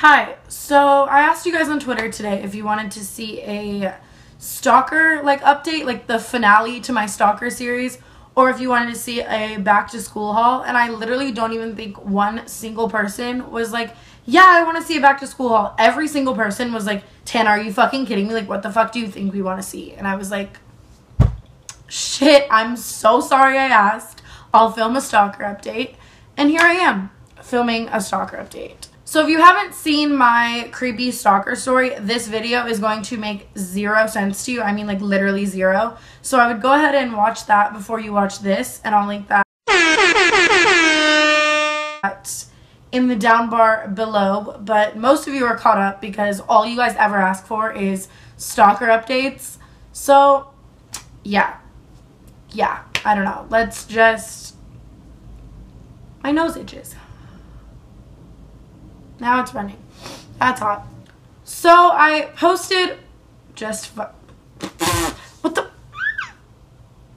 Hi, so I asked you guys on Twitter today if you wanted to see a Stalker update, like the finale to my Stalker series, or if you wanted to see a back to school haul, and I literally don't even think one single person was like, yeah, I want to see a back to school haul. Every single person was like, Tana, are you fucking kidding me? Like, what the fuck do you think we want to see? And I was like, shit, I'm so sorry I asked. I'll film a Stalker update. And here I am, filming a Stalker update. So if you haven't seen my creepy stalker story, this video is going to make zero sense to you. I mean, like, literally zero. So I would go ahead and watch that before you watch this, and I'll link that in the down bar below. But most of you are caught up because all you guys ever ask for is stalker updates. So, yeah, I don't know. Let's just... My nose itches. Now it's running. That's hot. So I posted what the?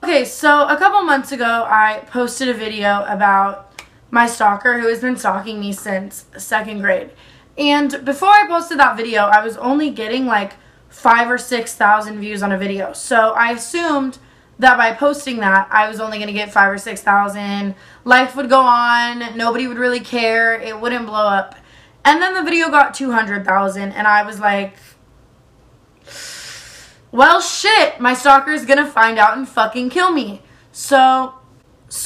Okay, so a couple months ago, I posted a video about my stalker who has been stalking me since 2nd grade. And before I posted that video, I was only getting like 5,000 or 6,000 views on a video. So I assumed that by posting that, I was only going to get 5,000 or 6,000. Life would go on. Nobody would really care. It wouldn't blow up. And then the video got 200,000, and I was like, well, shit, my stalker is gonna find out and fucking kill me. So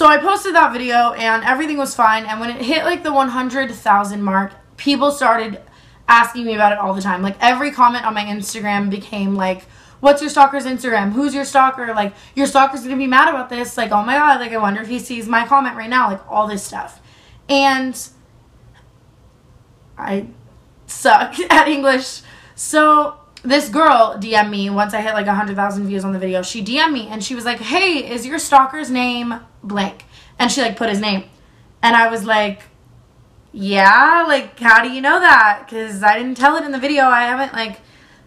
I posted that video, and everything was fine, and when it hit, like, the 100,000 mark, people started asking me about it all the time. Like, every comment on my Instagram became, like, what's your stalker's Instagram? Who's your stalker? Like, your stalker's gonna be mad about this. Like, oh my god, like, I wonder if he sees my comment right now. Like, all this stuff. And I suck at English. So this girl DM'd me once I hit like 100,000 views on the video. She DM'd me and she was like, hey, is your stalker's name blank? And she like put his name. And I was like, yeah, like, how do you know that? Because I didn't tell it in the video. I haven't like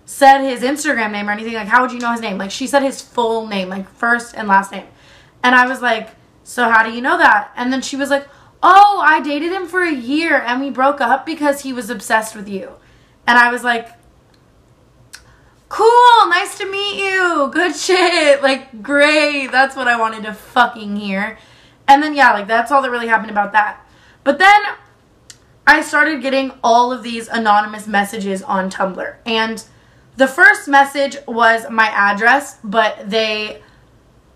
said his Instagram name or anything. Like, how would you know his name? Like, she said his full name, like first and last name. And I was like, so how do you know that? And then she was like, oh, I dated him for a year and we broke up because he was obsessed with you. And I was like, cool, nice to meet you, good shit, like, great, that's what I wanted to fucking hear. And then, yeah, like, that's all that really happened about that. But then I started getting all of these anonymous messages on Tumblr. And the first message was my address, but they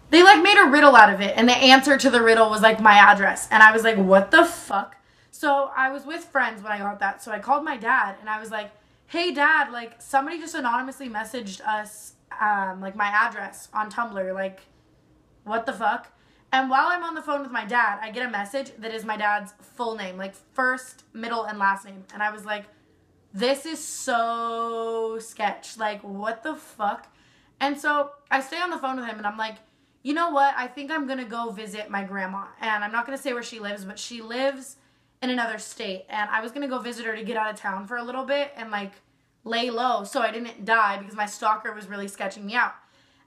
like made a riddle out of it, and the answer to the riddle was like my address. And I was like, what the fuck? So I was with friends when I got that. So I called my dad and I was like, hey dad, like somebody just anonymously messaged us like my address on Tumblr. Like, what the fuck? And while I'm on the phone with my dad, I get a message that is my dad's full name, like first, middle, and last name. And I was like, this is so sketch. Like, what the fuck? And so I stay on the phone with him and I'm like, you know what, I think I'm going to go visit my grandma. And I'm not going to say where she lives, but she lives in another state. And I was going to go visit her to get out of town for a little bit and, like, lay low so I didn't die because my stalker was really sketching me out.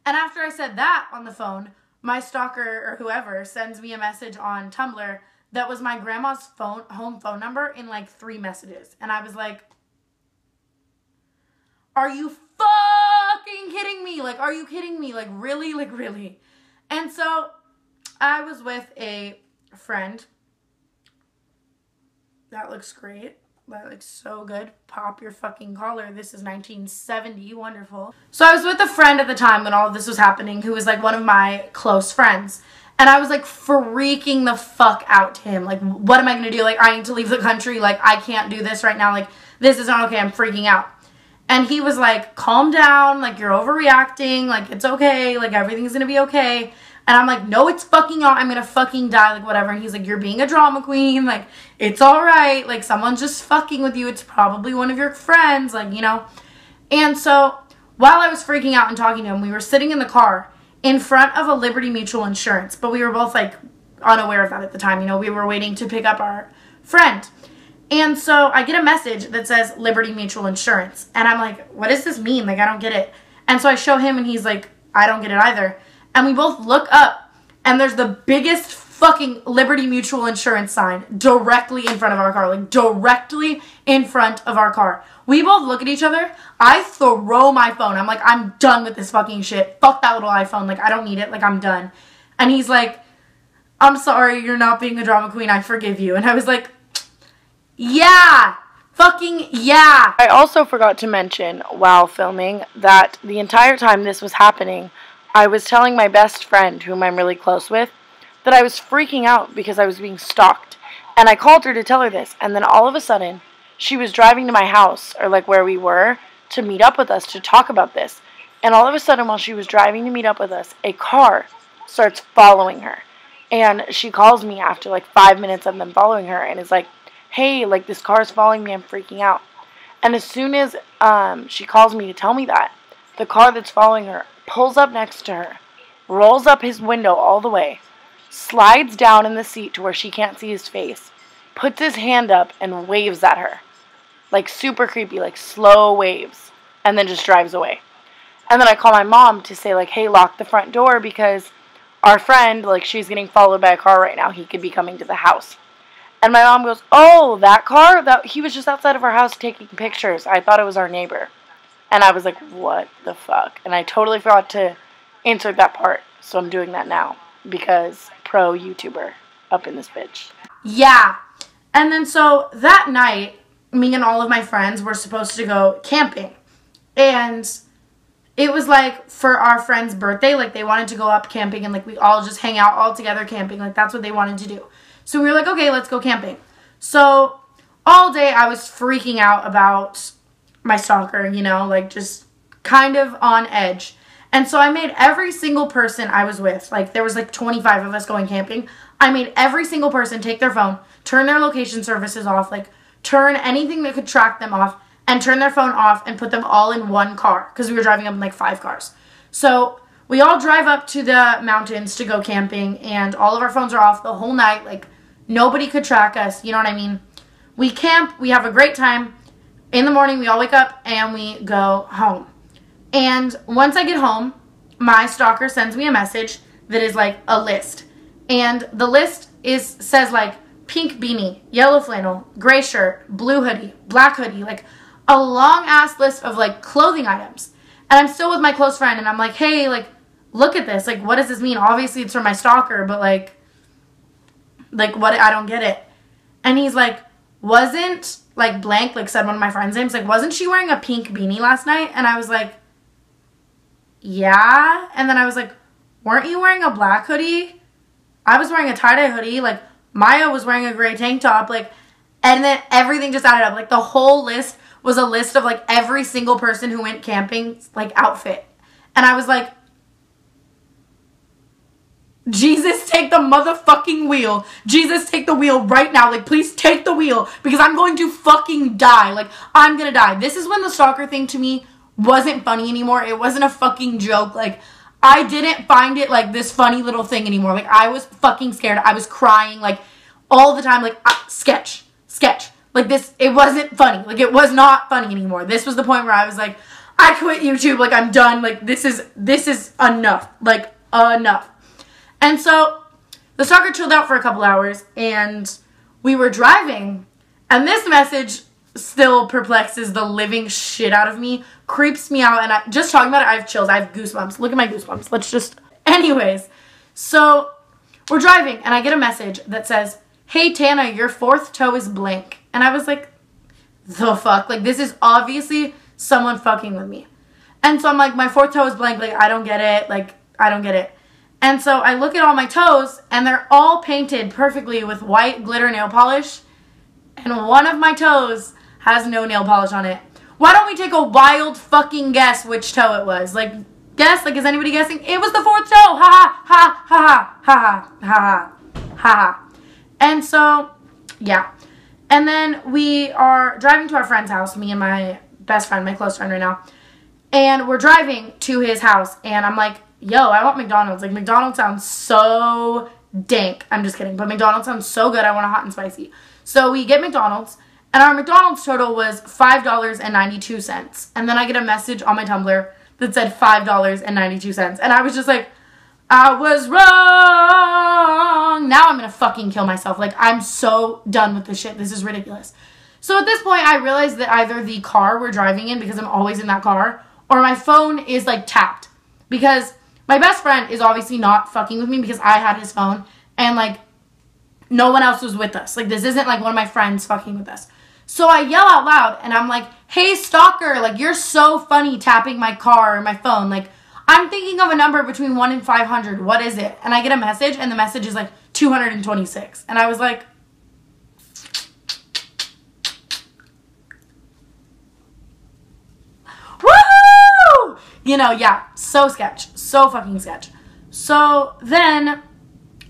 And after I said that on the phone, my stalker or whoever sends me a message on Tumblr that was my grandma's home phone number in, like, 3 messages. And I was like, are you fucking kidding me? Like, are you kidding me? Like, really? Like, really? And so I was with a friend. That looks great. That looks so good. Pop your fucking collar. This is 1970. Wonderful. So I was with a friend at the time when all of this was happening who was like one of my close friends. And I was like freaking the fuck out to him. Like, what am I going to do? Like, I need to leave the country. Like, I can't do this right now. Like, this is not okay. I'm freaking out. And he was like, calm down, like, you're overreacting, like, it's okay, like, everything's gonna be okay. And I'm like, no, it's fucking not, I'm gonna fucking die, like, whatever. And he's like, you're being a drama queen, like, it's alright, like, someone's just fucking with you, it's probably one of your friends, like, you know. And so, while I was freaking out and talking to him, we were sitting in the car in front of a Liberty Mutual Insurance, but we were both, like, unaware of that at the time, you know, we were waiting to pick up our friend. And so I get a message that says Liberty Mutual Insurance. And I'm like, what does this mean? Like, I don't get it. And so I show him and he's like, I don't get it either. And we both look up and there's the biggest fucking Liberty Mutual Insurance sign directly in front of our car. Like, directly in front of our car. We both look at each other. I throw my phone. I'm like, I'm done with this fucking shit. Fuck that little iPhone. Like, I don't need it. Like, I'm done. And he's like, I'm sorry, you're not being a drama queen. I forgive you. And I was like, yeah. Fucking yeah. I also forgot to mention while filming that the entire time this was happening, I was telling my best friend, whom I'm really close with, that I was freaking out because I was being stalked. And I called her to tell her this. And then all of a sudden, she was driving to my house, or like where we were, to meet up with us to talk about this. And all of a sudden, while she was driving to meet up with us, a car starts following her. And she calls me after like 5 minutes of them following her and is like, hey, like this car is following me, I'm freaking out. And as soon as she calls me to tell me that, the car that's following her pulls up next to her, rolls up his window all the way, slides down in the seat to where she can't see his face, puts his hand up and waves at her. Like super creepy, like slow waves, and then just drives away. And then I call my mom to say like, hey, lock the front door because our friend, like she's getting followed by a car right now. He could be coming to the house. And my mom goes, oh, that car? He was just outside of our house taking pictures. I thought it was our neighbor. And I was like, what the fuck? And I totally forgot to insert that part. So I'm doing that now. Because pro YouTuber up in this bitch. Yeah. And then so that night, me and all of my friends were supposed to go camping. And it was like for our friend's birthday. Like they wanted to go up camping and like we all just hang out all together camping. Like that's what they wanted to do. So we were like, okay, let's go camping. So all day I was freaking out about my stalker, you know, like just kind of on edge. And so I made every single person I was with, like there was like 25 of us going camping. I made every single person take their phone, turn their location services off, like turn anything that could track them off, and turn their phone off and put them all in one car because we were driving up in like 5 cars. So we all drive up to the mountains to go camping and all of our phones are off the whole night. Like nobody could track us, you know what I mean? We camp, we have a great time. In the morning, we all wake up and we go home. And once I get home, my stalker sends me a message that is like a list. And the list says like pink beanie, yellow flannel, gray shirt, blue hoodie, black hoodie, like a long ass list of like clothing items. And I'm still with my close friend and I'm like, hey, like, look at this. Like, what does this mean? Obviously it's from my stalker, but like what? I don't get it. And he's like, wasn't like blank, like said one of my friends' names, like, wasn't she wearing a pink beanie last night? And I was like, yeah. And then I was like, weren't you wearing a black hoodie? I was wearing a tie-dye hoodie. Like, Maya was wearing a gray tank top. Like, and then everything just added up. Like, the whole list was a list of like every single person who went camping, like outfit. And I was like, Jesus, take the motherfucking wheel. Jesus, take the wheel right now. Like, please take the wheel because I'm going to fucking die. Like, I'm gonna die. This is when the stalker thing to me wasn't funny anymore. It wasn't a fucking joke. Like, I didn't find it like this funny little thing anymore. Like, I was fucking scared. I was crying like all the time. Like, sketch. Like, this, it wasn't funny. Like, it was not funny anymore. This was the point where I was like, I quit YouTube. Like, I'm done. Like, this is enough. Like, enough. And so the stalker chilled out for a couple hours and we were driving and this message still perplexes the living shit out of me, creeps me out, and just talking about it, I have chills, I have goosebumps. Look at my goosebumps. Anyways, so we're driving and I get a message that says, hey Tana, your 4th toe is blank. And I was like, the fuck? Like, this is obviously someone fucking with me. And so I'm like, my 4th toe is blank. Like, I don't get it. Like, I don't get it. And so I look at all my toes, and they're all painted perfectly with white glitter nail polish. And one of my toes has no nail polish on it. Why don't we take a wild fucking guess which toe it was? Like, guess? Like, is anybody guessing? It was the 4th toe! Ha ha ha ha ha ha ha ha ha. And so, yeah. And then we are driving to our friend's house, me and my best friend, my close friend right now. And we're driving to his house, and I'm like, yo, I want McDonald's. Like, McDonald's sounds so dank. I'm just kidding. But McDonald's sounds so good. I want a hot and spicy. So we get McDonald's. And our McDonald's total was $5.92. And then I get a message on my Tumblr that said $5.92. And I was just like, I was wrong. Now I'm gonna fucking kill myself. Like, I'm so done with this shit. This is ridiculous. So at this point, I realized that either the car we're driving in, because I'm always in that car, or my phone is, like, tapped. Because my best friend is obviously not fucking with me because I had his phone. And, like, no one else was with us. Like, this isn't, like, one of my friends fucking with us. So I yell out loud, and I'm like, hey, Stalker, like, you're so funny tapping my car or my phone. Like, I'm thinking of a number between 1 and 500. What is it? And I get a message, and the message is, like, 226. And I was like, woo! You know, yeah, so sketch. So fucking sketch. So then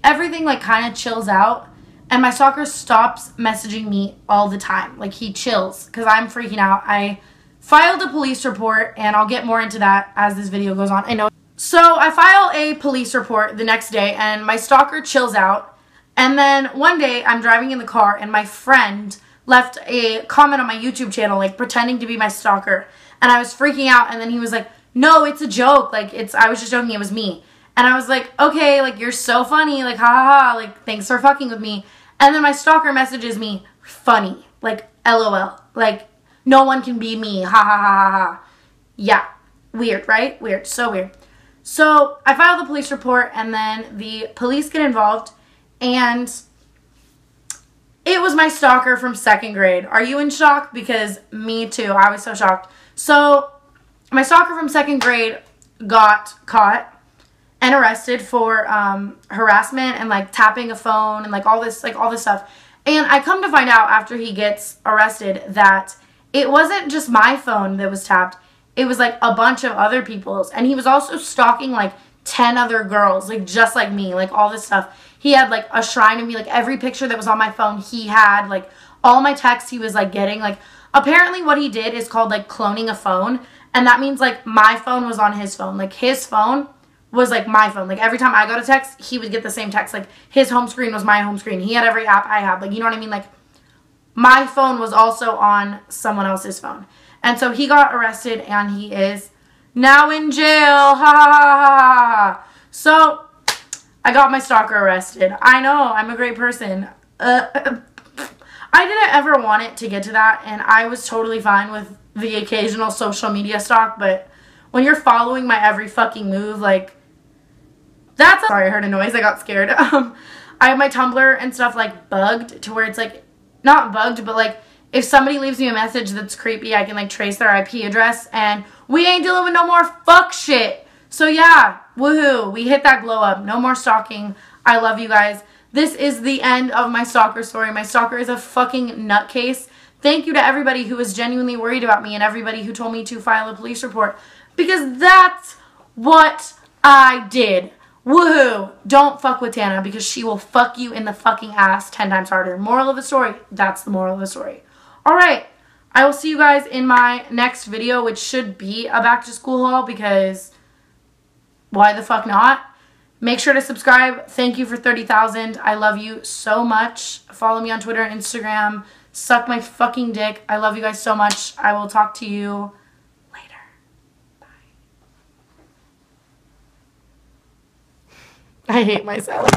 everything, like, kind of chills out. And my stalker stops messaging me all the time. Like, he chills because I'm freaking out. I filed a police report, and I'll get more into that as this video goes on. I know. So I file a police report the next day, and my stalker chills out. And then one day, I'm driving in the car, and my friend left a comment on my YouTube channel, like, pretending to be my stalker. And I was freaking out, and then he was like, no, it's a joke. Like, I was just joking. It was me. And I was like, okay, like, you're so funny. Like, ha ha ha. Like, thanks for fucking with me. And then my stalker messages me, funny, like, LOL, like, no one can be me, ha ha ha ha ha. Yeah, weird, right? Weird, so weird. So I filed the police report, and then the police get involved, and it was my stalker from 2nd grade. Are you in shock? Because me too, I was so shocked. So my stalker from 2nd grade got caught and arrested for harassment and, like, tapping a phone and, like, all this stuff. And I come to find out after he gets arrested that it wasn't just my phone that was tapped. It was, like, a bunch of other people's. And he was also stalking, like, 10 other girls, like, just like me, like, all this stuff. He had, like, a shrine of me, like, every picture that was on my phone he had, like, all my texts he was, like, getting. Like, apparently what he did is called, like, cloning a phone. And that means, like, my phone was on his phone. Like, his phone was, like, my phone. Like, every time I got a text, he would get the same text. Like, his home screen was my home screen. He had every app I had. Like, you know what I mean? Like, my phone was also on someone else's phone. And so he got arrested, and he is now in jail. Ha ha ha ha ha. So I got my stalker arrested. I know, I'm a great person. I didn't ever want it to get to that, and I was totally fine with the occasional social media stalk, but when you're following my every fucking move, like, that's sorry, I heard a noise. I got scared. I have my Tumblr and stuff, like, bugged to where it's, like, not bugged, but, like, if somebody leaves me a message that's creepy, I can, like, trace their IP address, and we ain't dealing with no more fuck shit. So, yeah, woohoo. We hit that glow up. No more stalking. I love you guys. This is the end of my stalker story. My stalker is a fucking nutcase. Thank you to everybody who was genuinely worried about me and everybody who told me to file a police report, because that's what I did. Woohoo! Don't fuck with Tana, because she will fuck you in the fucking ass 10 times harder. Moral of the story, that's the moral of the story. Alright, I will see you guys in my next video, which should be a back to school haul, because why the fuck not? Make sure to subscribe. Thank you for 30,000. I love you so much. Follow me on Twitter and Instagram. Suck my fucking dick. I love you guys so much. I will talk to you later. Bye. I hate myself.